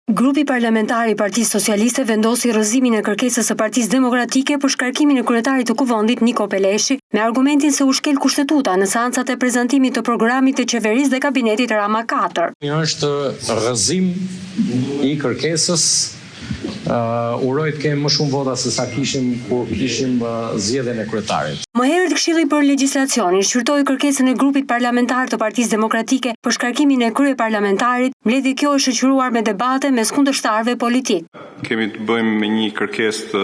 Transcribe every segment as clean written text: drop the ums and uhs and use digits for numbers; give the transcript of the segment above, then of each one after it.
Grupi parlamentar i Partisë Socialiste vendosi rrëzimin e kërkesës së Partisë Demokratike për shkarkimin e kryetarit të kuvendit Niko Peleshi me argumentin se u shkel kushtetuta në seancat e prezantimit të programit të qeverisë dhe kabinetit Rama 4. Është rrëzim i kërkesës. Uroj të kemi më shumë vota se sa kishim kur kishim zgjedhjen e kryetarit. Më herët Këshilli për Legjislacionin shqyrtoi kërkesën e grupit parlamentar të Partisë Demokratike për shkarkimin e kryeparlamentarit, mbledhje kjo e shoqëruar me debate mes kundërshtarëve politik. Kemi të bëjmë me një kërkesë të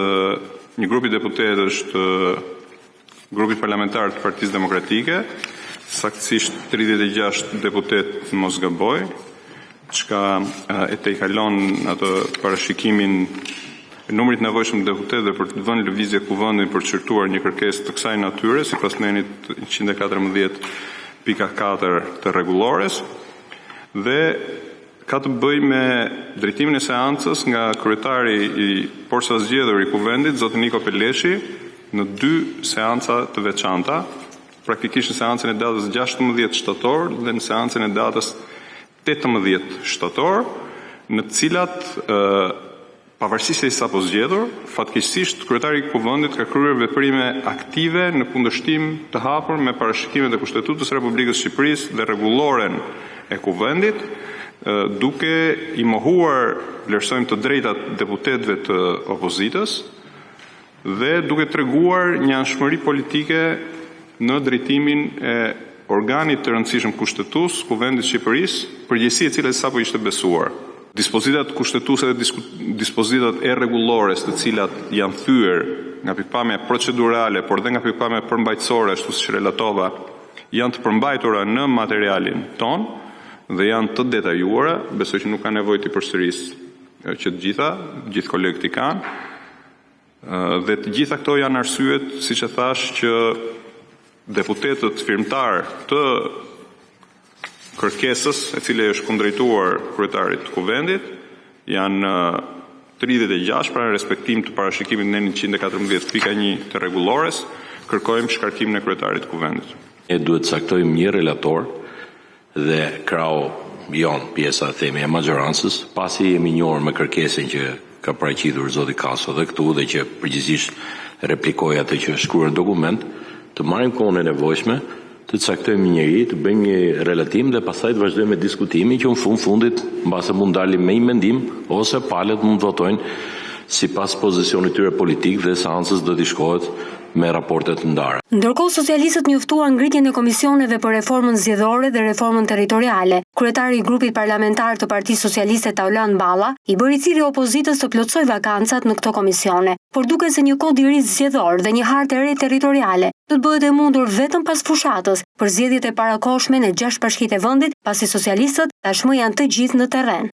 një grupi deputetësh të grupit parlamentar të Partisë Demokratike, saktësisht 36 deputet mos gaboj, çka e tejkalon atë parashikimin e numrit të nevojshëm deputetëve për të vënë lëvizje kuvendin për të çertuar një kërkesë të kësaj natyre, sipas nenit 114.4 të rregullores, dhe ka të bëjë me drejtimin e seancës nga kryetari i posa zgjedhur i kuvendit, zoti Niko Peleshi, në 2 seanca të veçanta, praktikisht në seancën e datës 16 shtator dhe në seancën e datës 18 shtator, në të cilat pavarësisht se sapo zgjedhur, fatkeqësisht kryetari i kuvendit ka kryer veprime aktive në kundërshtim të hapur me parashikimet e Kushtetutës së Republikës së Shqipërisë dhe rregulloren e kuvendit, duke i mohuar, vlerësojmë, të drejtat deputetëve të opozitës dhe duke treguar një anshmëri politike në drejtimin e organit të rëndësishëm kushtetues, Kuvendit të Shqipërisë, përgjegjësi e cila sapo ishte besuar. Dispozitat kushtetuese dhe dispozitat e rregullores, të cilat janë thyer nga pikpamja procedurale, por dhe nga pikpamja përmbajtësore, ashtu siç relatova, janë të përmbajtura në materialin ton dhe janë të detajuara, besoj që nuk ka nevojë të përsëris që gjithë kolegët i kanë. Dhe të gjitha këto janë arsyet, siç e thash, që deputetët firmtar të kërkesës, e cila është kundrejtuar kryetarit të kuvendit, janë 36 pra në respektim të parashikimit në 114.1 të rregullores, kërkojmë shkarkimin e kryetarit të kuvendit. Ne duhet të caktojmë një relator dhe krau pjesa themi e majorancës, pasi jemi njohur me kërkesën që ka paraqitur zoti Kaso dhe këtu dhe që përgjithsisht replikoi atë që është shkruar në dokument, të marrim kohën e nevojshme, të caktojmë një njeri, të bëjmë një relatim dhe pastaj të vazhdojmë me diskutimin që në fundit mbase mund dalim me një mendim ose palët mund votojnë sipas pozicionit tyre politik dhe seancës do t'i shkohet me raportet ndara. Ndërkohë socialistët njoftuan ngritjen e komisioneve për reformën zgjedhore dhe reformën territoriale. Kryetari i grupit parlamentar të Partisë Socialiste Taulan Balla i bëri thirrje opozitës të plotësoj vakancat në këto komisione, por duket se një kod i ri zgjedhor dhe një hartë e re territoriale do të bëhet e mundur vetëm pas fushatës për zgjedhjet e parakohshme në 6 bashkitë e vendit, pasi socialistët tashmë janë të gjithë në terren.